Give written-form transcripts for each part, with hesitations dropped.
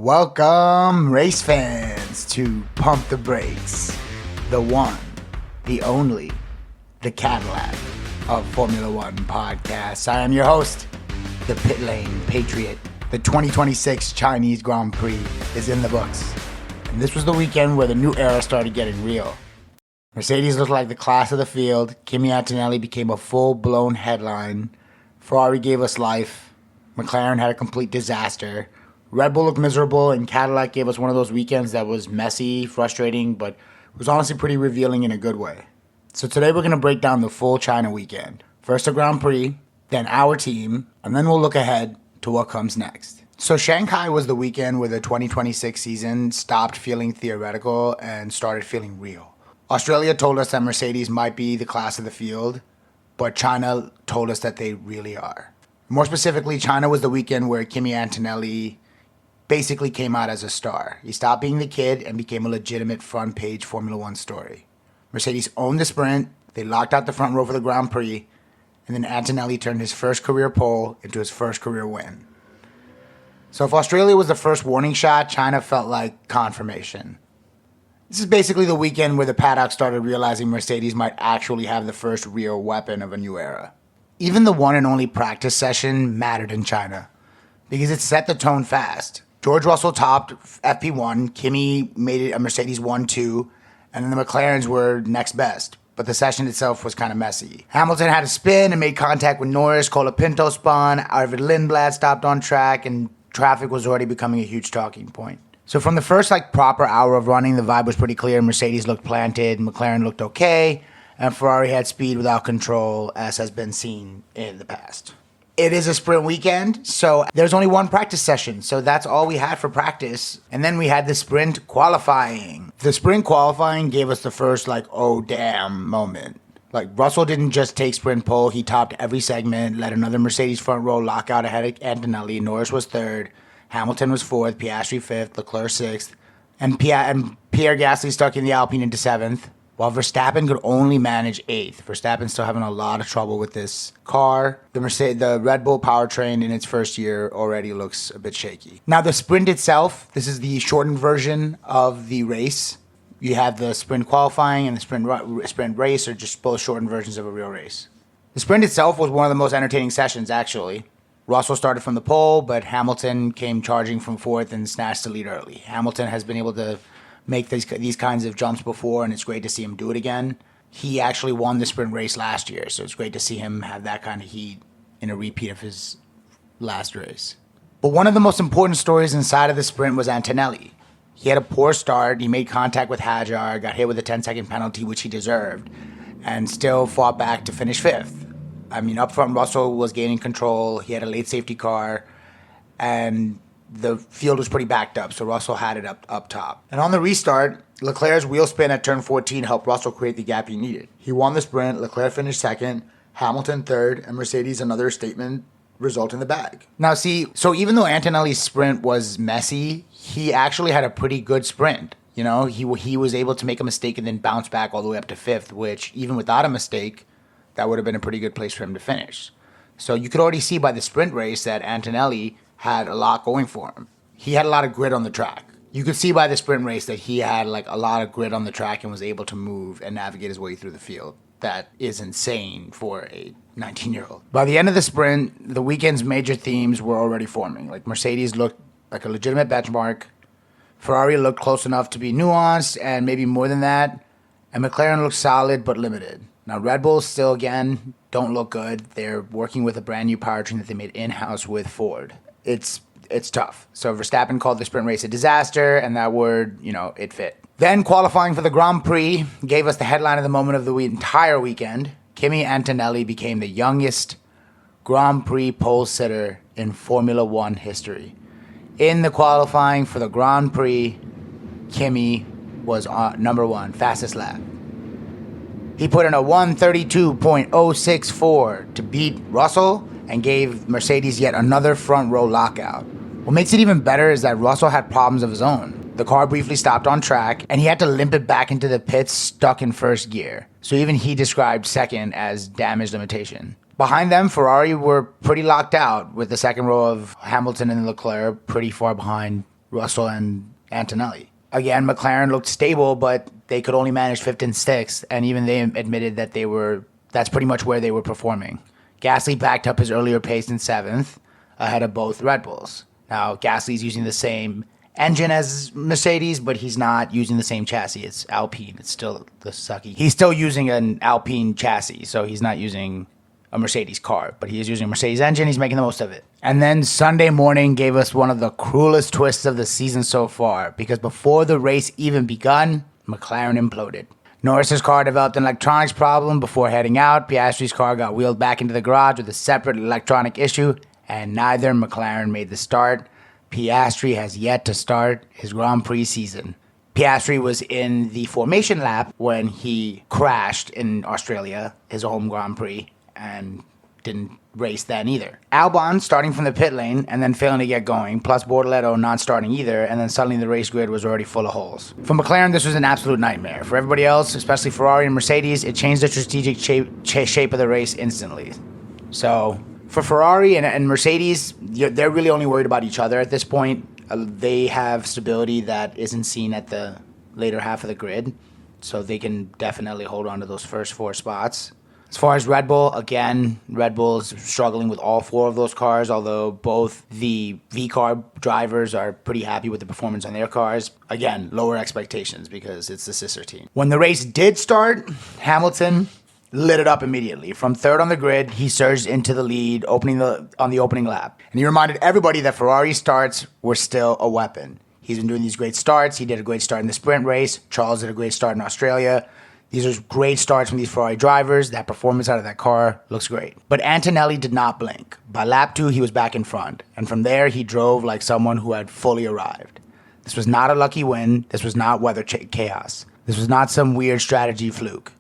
Welcome, race fans, to Pump the Brakes, the one, the only, the Cadillac of Formula One podcast. I am your host, the Pitlane Patriot. The 2026 Chinese Grand Prix is in the books, and this was the weekend where the new era started getting real. Mercedes looked like the class of the field. Kimi Antonelli became a full-blown headline. Ferrari gave us life. McLaren had a complete disaster. Red Bull looked miserable, and Cadillac gave us one of those weekends that was messy, frustrating, but was honestly pretty revealing in a good way. So today we're going to break down the full China weekend. First the Grand Prix, then our team, and then we'll look ahead to what comes next. So Shanghai was the weekend where the 2026 season stopped feeling theoretical and started feeling real. Australia told us that Mercedes might be the class of the field, but China told us that they really are. More specifically, China was the weekend where Kimi Antonelli basically came out as a star. He stopped being the kid and became a legitimate front-page Formula One story. Mercedes owned the sprint, they locked out the front row for the Grand Prix, and then Antonelli turned his first career pole into his first career win. So if Australia was the first warning shot, China felt like confirmation. This is basically the weekend where the paddock started realizing Mercedes might actually have the first real weapon of a new era. Even the one and only practice session mattered in China, because it set the tone fast. George Russell topped FP1, Kimi made it a Mercedes 1-2, and then the McLarens were next best. But the session itself was kind of messy. Hamilton had a spin and made contact with Norris, Colapinto spun, Arvid Lindblad stopped on track, and traffic was already becoming a huge talking point. So from the first proper hour of running, the vibe was pretty clear. Mercedes looked planted, McLaren looked okay, and Ferrari had speed without control, as has been seen in the past. It is a sprint weekend, so there's only one practice session, so that's all we had for practice. And then we had the sprint qualifying. The sprint qualifying gave us the first, oh damn moment. Russell didn't just take sprint pole, he topped every segment, let another Mercedes front row lock out ahead of Antonelli. Norris was third, Hamilton was fourth, Piastri fifth, Leclerc sixth, and Pierre Gasly stuck in the Alpine into seventh, while Verstappen could only manage eighth. Verstappen's still having a lot of trouble with this car. The Red Bull powertrain in its first year already looks a bit shaky. Now the sprint itself, this is the shortened version of the race. You have the sprint qualifying and the sprint race, or just both shortened versions of a real race. The sprint itself was one of the most entertaining sessions, actually. Russell started from the pole, but Hamilton came charging from fourth and snatched the lead early. Hamilton has been able to make these kinds of jumps before, and it's great to see him do it again. He actually won the sprint race last year, so it's great to see him have that kind of heat in a repeat of his last race. But one of the most important stories inside of the sprint was Antonelli. He had a poor start, he made contact with Hajar, got hit with a 10-second penalty, which he deserved, and still fought back to finish fifth. Up front, Russell was gaining control, he had a late safety car, and the field was pretty backed up, so Russell had it up top. And on the restart, Leclerc's wheel spin at turn 14 helped Russell create the gap he needed. He won the sprint, Leclerc finished second, Hamilton third, and Mercedes another statement result in the bag. Now so even though Antonelli's sprint was messy, he actually had a pretty good sprint. He was able to make a mistake and then bounce back all the way up to fifth, which even without a mistake, that would have been a pretty good place for him to finish. So you could already see by the sprint race that Antonelli had a lot going for him. He had a lot of grit on the track. You could see by the sprint race that he had a lot of grit on the track and was able to move and navigate his way through the field. That is insane for a 19-year-old. By the end of the sprint, the weekend's major themes were already forming. Mercedes looked like a legitimate benchmark. Ferrari looked close enough to be nuanced and maybe more than that. And McLaren looked solid but limited. Now Red Bull still, again, don't look good. They're working with a brand new powertrain that they made in-house with Ford. It's tough. So Verstappen called the sprint race a disaster, and that word, it fit. Then qualifying for the Grand Prix gave us the headline of the moment of the entire weekend. Kimi Antonelli became the youngest Grand Prix pole sitter in Formula One history. In the qualifying for the Grand Prix, Kimi was number one, fastest lap. He put in a 1:32.064 to beat Russell and gave Mercedes yet another front row lockout. What makes it even better is that Russell had problems of his own. The car briefly stopped on track, and he had to limp it back into the pits stuck in first gear. So even he described second as damage limitation. Behind them, Ferrari were pretty locked out, with the second row of Hamilton and Leclerc pretty far behind Russell and Antonelli. Again, McLaren looked stable, but they could only manage 5th and 6th, and even they admitted that that's pretty much where they were performing. Gasly backed up his earlier pace in 7th, ahead of both Red Bulls. Now, Gasly's using the same engine as Mercedes, but he's not using the same chassis. It's Alpine. It's still the sucky. He's still using an Alpine chassis, so he's not using a Mercedes car, but he is using a Mercedes engine. He's making the most of it. And then Sunday morning gave us one of the cruelest twists of the season so far, because before the race even begun, McLaren imploded. Norris's car developed an electronics problem before heading out. Piastri's car got wheeled back into the garage with a separate electronic issue, and neither McLaren made the start. Piastri has yet to start his Grand Prix season. Piastri was in the formation lap when he crashed in Australia, his home Grand Prix, and didn't race then either. Albon starting from the pit lane and then failing to get going, plus Bortoleto not starting either, and then suddenly the race grid was already full of holes. For McLaren, this was an absolute nightmare. For everybody else, especially Ferrari and Mercedes, it changed the strategic shape of the race instantly. So for Ferrari and Mercedes, they're really only worried about each other at this point. They have stability that isn't seen at the later half of the grid, so they can definitely hold on to those first 4 spots. As far as Red Bull, again, Red Bull's struggling with all 4 of those cars, although both the V-car drivers are pretty happy with the performance on their cars. Again, lower expectations because it's the sister team. When the race did start, Hamilton lit it up immediately. From 3rd on the grid, he surged into the lead on the opening lap. And he reminded everybody that Ferrari starts were still a weapon. He's been doing these great starts. He did a great start in the sprint race. Charles did a great start in Australia. These are great starts from these Ferrari drivers. That performance out of that car looks great. But Antonelli did not blink. By lap 2, he was back in front. And from there, he drove like someone who had fully arrived. This was not a lucky win. This was not weather chaos. This was not some weird strategy fluke.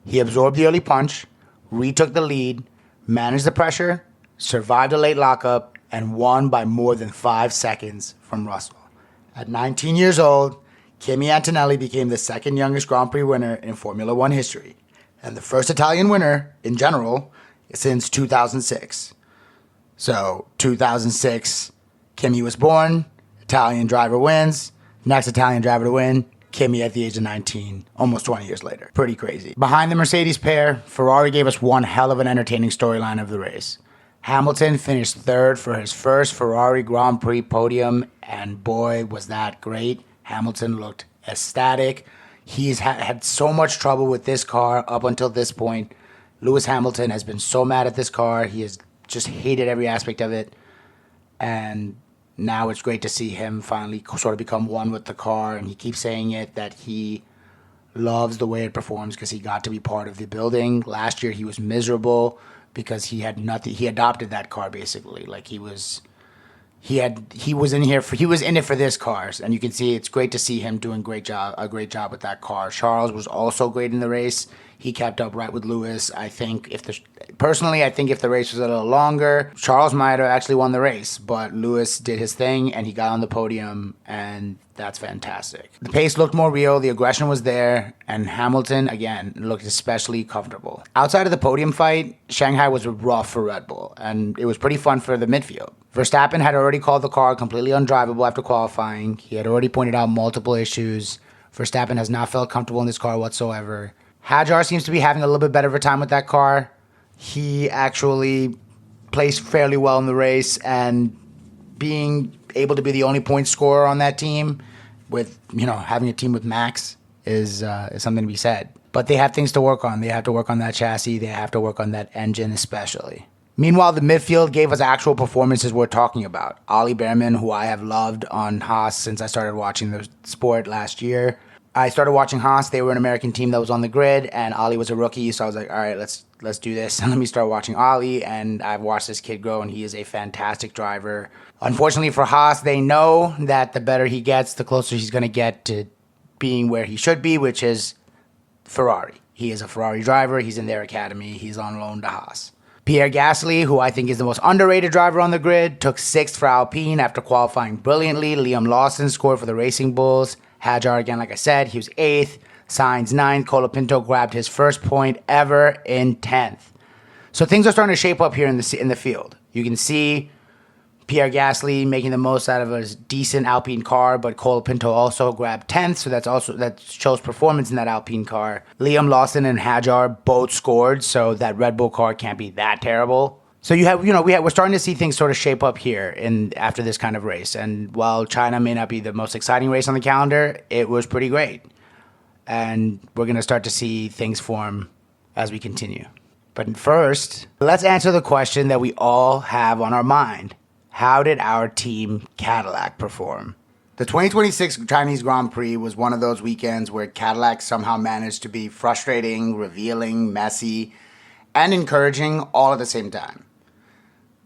He absorbed the early punch, retook the lead, managed the pressure, survived a late lockup, and won by more than 5 seconds from Russell. At 19 years old, Kimi Antonelli became the 2nd youngest Grand Prix winner in Formula One history, and the first Italian winner, in general, since 2006. So, 2006, Kimi was born, Italian driver wins, next Italian driver to win, Kimi at the age of 19, almost 20 years later. Pretty crazy. Behind the Mercedes pair, Ferrari gave us one hell of an entertaining storyline of the race. Hamilton finished 3rd for his first Ferrari Grand Prix podium, and boy, was that great. Hamilton looked ecstatic. He's had so much trouble with this car up until this point. Lewis Hamilton has been so mad at this car. He has just hated every aspect of it. And now it's great to see him finally sort of become one with the car. And he keeps saying it, that he loves the way it performs because he got to be part of the building. Last year he was miserable because he had nothing. He adopted that car basically. Like he was in it for this car, and you can see it's great to see him doing a great job with that car. Charles was also great in the race. He kept up right with Lewis. I think if the race was a little longer, Charles might have actually won the race, but Lewis did his thing and he got on the podium, and that's fantastic. The pace looked more real, the aggression was there, and Hamilton, again, looked especially comfortable. Outside of the podium fight, Shanghai was rough for Red Bull, and it was pretty fun for the midfield. Verstappen had already called the car completely undrivable after qualifying. He had already pointed out multiple issues. Verstappen has not felt comfortable in this car whatsoever. Hajar seems to be having a little bit better of a time with that car. He actually placed fairly well in the race, and being able to be the only point scorer on that team with, having a team with Max is something to be said. But they have things to work on. They have to work on that chassis. They have to work on that engine especially. Meanwhile, the midfield gave us actual performances we're talking about. Ollie Behrman, who I have loved on Haas since I started watching the sport last year. I started watching Haas. They were an American team that was on the grid, and Ollie was a rookie, so I was like, all right, let's do this. And let me start watching Ollie, and I've watched this kid grow, and he is a fantastic driver. Unfortunately for Haas, they know that the better he gets, the closer he's going to get to being where he should be, which is Ferrari. He is a Ferrari driver. He's in their academy. He's on loan to Haas. Pierre Gasly, who I think is the most underrated driver on the grid, took 6th for Alpine after qualifying brilliantly. Liam Lawson scored for the Racing Bulls. Hajar, again, like I said, he was 8th. Sainz 9th. Colapinto grabbed his first point ever in 10th. So things are starting to shape up here in the field. You can see Pierre Gasly making the most out of a decent Alpine car, but Colapinto also grabbed 10th, so that shows performance in that Alpine car. Liam Lawson and Hadjar both scored, so that Red Bull car can't be that terrible. So we're starting to see things sort of shape up here after this kind of race. And while China may not be the most exciting race on the calendar, it was pretty great. And we're going to start to see things form as we continue. But first, let's answer the question that we all have on our mind. How did our team Cadillac perform? The 2026 Chinese Grand Prix was one of those weekends where Cadillac somehow managed to be frustrating, revealing, messy, and encouraging all at the same time.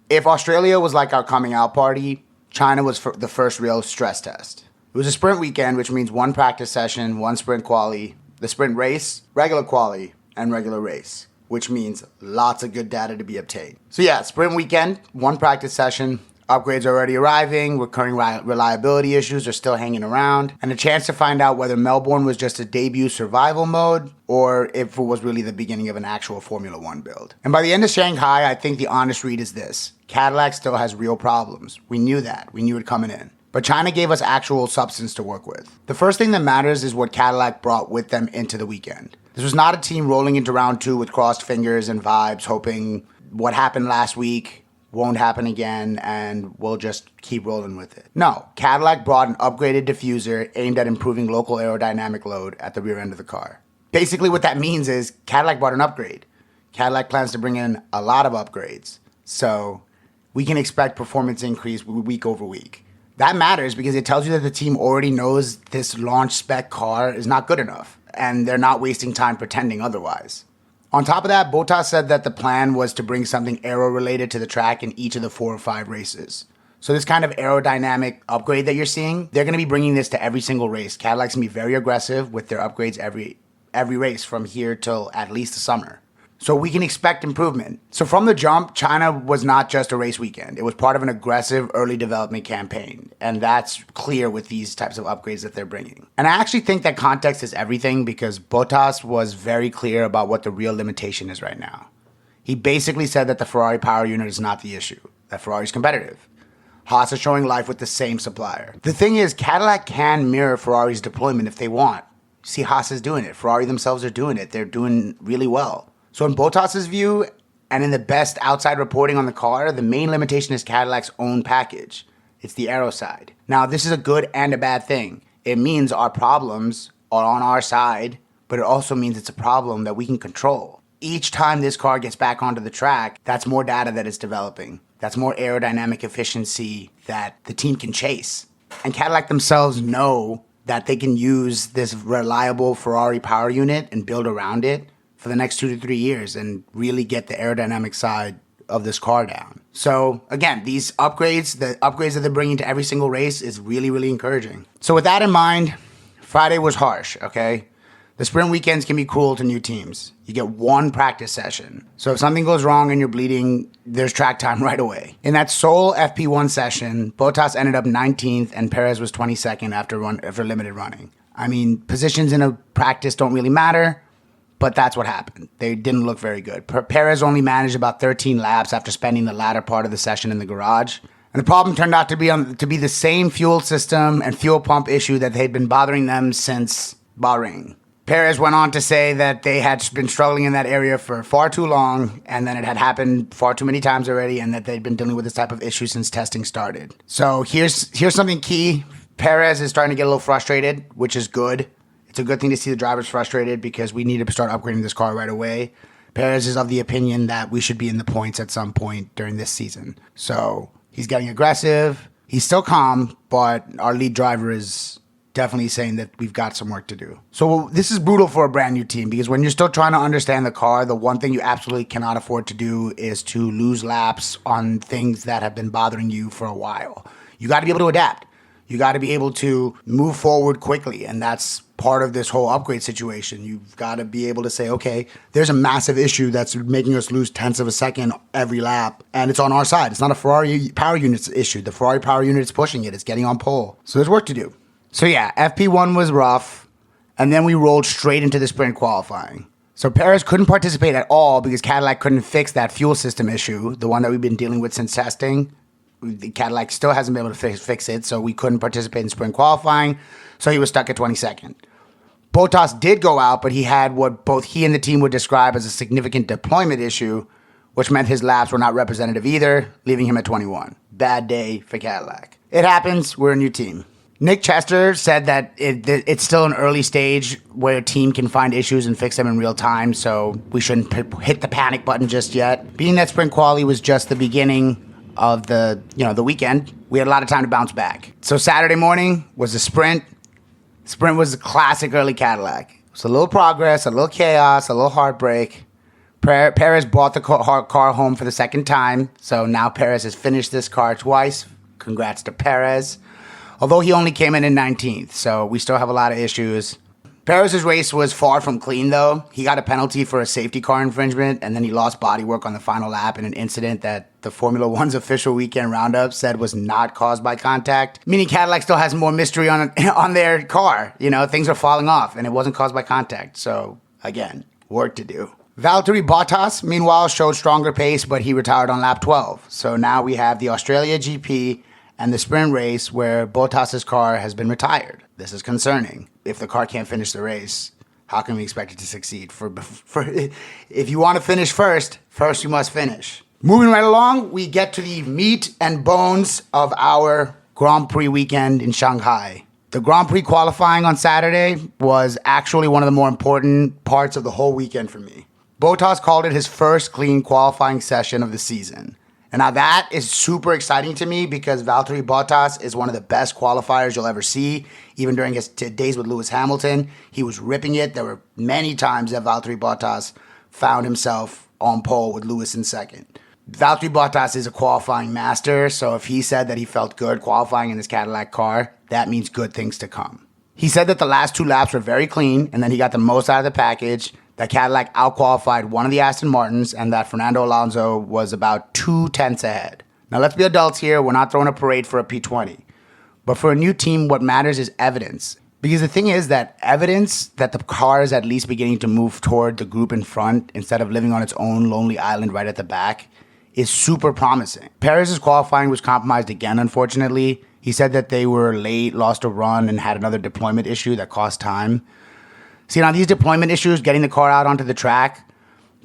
If Australia was like our coming out party, China was the first real stress test. It was a sprint weekend, which means one practice session, one sprint quali, the sprint race, regular quali, and regular race, which means lots of good data to be obtained. So yeah, sprint weekend, one practice session, upgrades are already arriving, recurring reliability issues are still hanging around, and a chance to find out whether Melbourne was just a debut survival mode or if it was really the beginning of an actual Formula One build. And by the end of Shanghai, I think the honest read is this. Cadillac still has real problems. We knew that. We knew it coming in. But China gave us actual substance to work with. The first thing that matters is what Cadillac brought with them into the weekend. This was not a team rolling into round two with crossed fingers and vibes, hoping what happened last week won't happen again and we'll just keep rolling with it. No, Cadillac brought an upgraded diffuser aimed at improving local aerodynamic load at the rear end of the car. Basically what that means is Cadillac brought an upgrade. Cadillac plans to bring in a lot of upgrades. So we can expect performance increase week over week. That matters because it tells you that the team already knows this launch spec car is not good enough and they're not wasting time pretending otherwise. On top of that, Bottas said that the plan was to bring something aero-related to the track in each of the 4 or 5 races. So this kind of aerodynamic upgrade that you're seeing, they're going to be bringing this to every single race. Cadillac's going to be very aggressive with their upgrades every race from here till at least the summer. So we can expect improvement. So from the jump, China was not just a race weekend. It was part of an aggressive early development campaign. And that's clear with these types of upgrades that they're bringing. And I actually think that context is everything because Bottas was very clear about what the real limitation is right now. He basically said that the Ferrari power unit is not the issue, that Ferrari's competitive. Haas is showing life with the same supplier. The thing is, Cadillac can mirror Ferrari's deployment if they want. See, Haas is doing it. Ferrari themselves are doing it. They're doing really well. So in Bottas's view, and in the best outside reporting on the car, the main limitation is Cadillac's own package. It's the aero side. Now, this is a good and a bad thing. It means our problems are on our side, but it also means it's a problem that we can control. Each time this car gets back onto the track, that's more data that it's developing. That's more aerodynamic efficiency that the team can chase. And Cadillac themselves know that they can use this reliable Ferrari power unit and build around it for the next 2 to 3 years and really get the aerodynamic side of this car down. So again, these upgrades, the upgrades that they're bringing to every single race is really, really encouraging. So with that in mind, Friday was harsh, okay? The sprint weekends can be cruel to new teams. You get one practice session. So if something goes wrong and you're bleeding, there's track time right away. In that sole FP1 session, Bottas ended up 19th and Perez was 22nd after limited running. I mean, positions in a practice don't really matter, but that's what happened. They didn't look very good. Perez only managed about 13 laps after spending the latter part of the session in the garage. And the problem turned out to be the same fuel system and fuel pump issue that had been bothering them since Bahrain. Perez went on to say that they had been struggling in that area for far too long and that it had happened far too many times already and that they'd been dealing with this type of issue since testing started. So here's something key. Perez is starting to get a little frustrated, which is good. It's a good thing to see the drivers frustrated because we need to start upgrading this car right away. Perez is of the opinion that we should be in the points at some point during this season. So he's getting aggressive. He's still calm, but our lead driver is definitely saying that we've got some work to do. So this is brutal for a brand new team because when you're still trying to understand the car, the one thing you absolutely cannot afford to do is to lose laps on things that have been bothering you for a while. You got to be able to adapt. You got to be able to move forward quickly, and that's part of this whole upgrade situation. You've got to be able to say, okay, there's a massive issue that's making us lose tenths of a second every lap, and it's on our side. It's not a Ferrari power unit's issue. The Ferrari power unit is pushing it. It's getting on pole. So there's work to do. So yeah, FP1 was rough, and then we rolled straight into the sprint qualifying. So Perez couldn't participate at all because Cadillac couldn't fix that fuel system issue, the one that we've been dealing with since testing. The Cadillac still hasn't been able to fix it, so we couldn't participate in sprint qualifying, so he was stuck at 22nd. Bottas did go out, but he had what both he and the team would describe as a significant deployment issue, which meant his laps were not representative either, leaving him at 21. Bad day for Cadillac. It happens. We're a new team. Nick Chester said that it's still an early stage where a team can find issues and fix them in real time, so we shouldn't hit the panic button just yet. Being that sprint quali was just the beginning of the weekend, we had a lot of time to bounce back. So Saturday morning was the sprint. Sprint was a classic early Cadillac. It was a little progress, a little chaos, a little heartbreak. Perez brought the car home for the second time, so now Perez has finished this car twice. Congrats to Perez. Although he only came in 19th, so we still have a lot of issues. Perez's race was far from clean, though. He got a penalty for a safety car infringement, and then he lost bodywork on the final lap in an incident that the Formula One's official weekend roundup said was not caused by contact, meaning Cadillac still has more mystery on their car. Things are falling off, and it wasn't caused by contact. So, again, work to do. Valtteri Bottas, meanwhile, showed stronger pace, but he retired on lap 12. So now we have the Australia GP and the sprint race where Bottas's car has been retired. This is concerning. If the car can't finish the race, how can we expect it to succeed? If you want to finish first you must finish. Moving right along, we get to the meat and bones of our Grand Prix weekend in Shanghai. The Grand Prix qualifying on Saturday was actually one of the more important parts of the whole weekend for me. Bottas called it his first clean qualifying session of the season. And now that is super exciting to me because Valtteri Bottas is one of the best qualifiers you'll ever see. Even during his days with Lewis Hamilton, he was ripping it. There were many times that Valtteri Bottas found himself on pole with Lewis in second. Valtteri Bottas is a qualifying master, so if he said that he felt good qualifying in his Cadillac car, that means good things to come. He said that the last two laps were very clean and then he got the most out of the package, that Cadillac outqualified one of the Aston Martins, and that Fernando Alonso was about 2/10 ahead. Now, let's be adults here. We're not throwing a parade for a P20. But for a new team, what matters is evidence. Because the thing is that evidence that the car is at least beginning to move toward the group in front instead of living on its own lonely island right at the back is super promising. Perez's qualifying was compromised again, unfortunately. He said that they were late, lost a run, and had another deployment issue that cost time. See, now these deployment issues, getting the car out onto the track,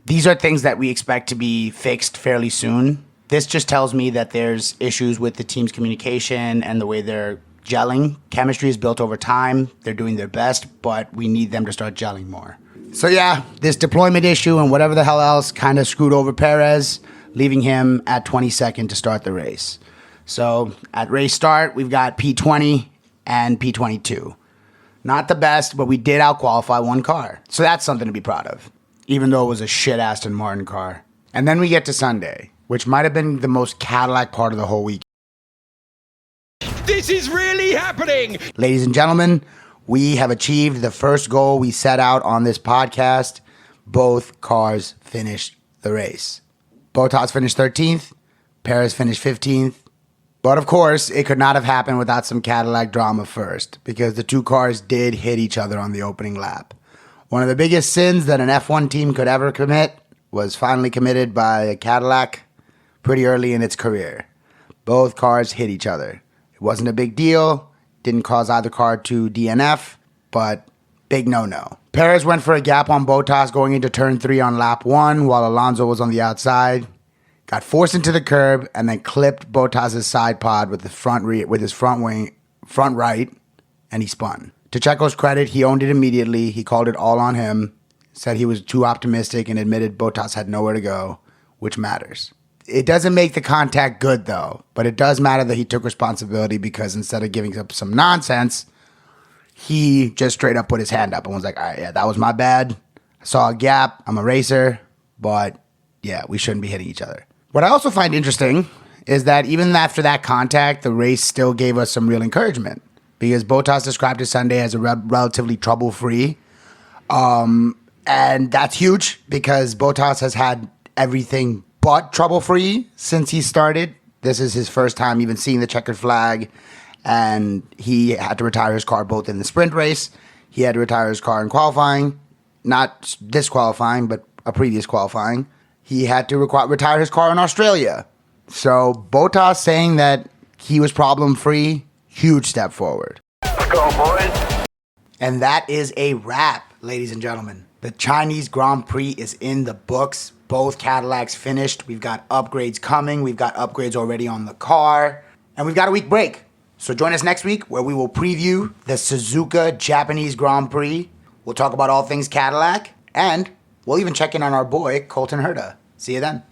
these are things that we expect to be fixed fairly soon. This just tells me that there's issues with the team's communication and the way they're gelling. Chemistry is built over time. They're doing their best, but we need them to start gelling more. So yeah, this deployment issue and whatever the hell else kind of screwed over Perez, leaving him at 22nd to start the race. So at race start, we've got P20 and P22. Not the best, but we did outqualify one car. So that's something to be proud of, even though it was a shit Aston Martin car. And then we get to Sunday, which might have been the most Cadillac part of the whole week. This is really happening! Ladies and gentlemen, we have achieved the first goal we set out on this podcast. Both cars finished the race. Bottas finished 13th. Perez finished 15th. But of course, it could not have happened without some Cadillac drama first, because the two cars did hit each other on the opening lap. One of the biggest sins that an F1 team could ever commit was finally committed by a Cadillac pretty early in its career. Both cars hit each other. It wasn't a big deal, didn't cause either car to DNF, but big no-no. Perez went for a gap on Bottas going into turn 3 on lap 1 while Alonso was on the outside. Got forced into the curb and then clipped Bottas' side pod with his front right, and he spun. To Checo's credit, he owned it immediately. He called it all on him, said he was too optimistic, and admitted Bottas had nowhere to go, which matters. It doesn't make the contact good, though, but it does matter that he took responsibility because instead of giving up some nonsense, he just straight up put his hand up and was like, all right, yeah, that was my bad. I saw a gap. I'm a racer, but yeah, we shouldn't be hitting each other. What I also find interesting is that even after that contact, the race still gave us some real encouragement because Bottas described his Sunday as a relatively trouble-free. And that's huge because Bottas has had everything but trouble-free since he started. This is his first time even seeing the checkered flag, and he had to retire his car both in the sprint race. He had to retire his car in qualifying, not this qualifying, but a previous qualifying. He had to retire his car in Australia. So Bottas saying that he was problem-free, huge step forward. Let's go, boys. And that is a wrap, ladies and gentlemen. The Chinese Grand Prix is in the books. Both Cadillacs finished. We've got upgrades coming. We've got upgrades already on the car. And we've got a week break. So join us next week where we will preview the Suzuka Japanese Grand Prix. We'll talk about all things Cadillac. And we'll even check in on our boy, Colton Herta. See you then.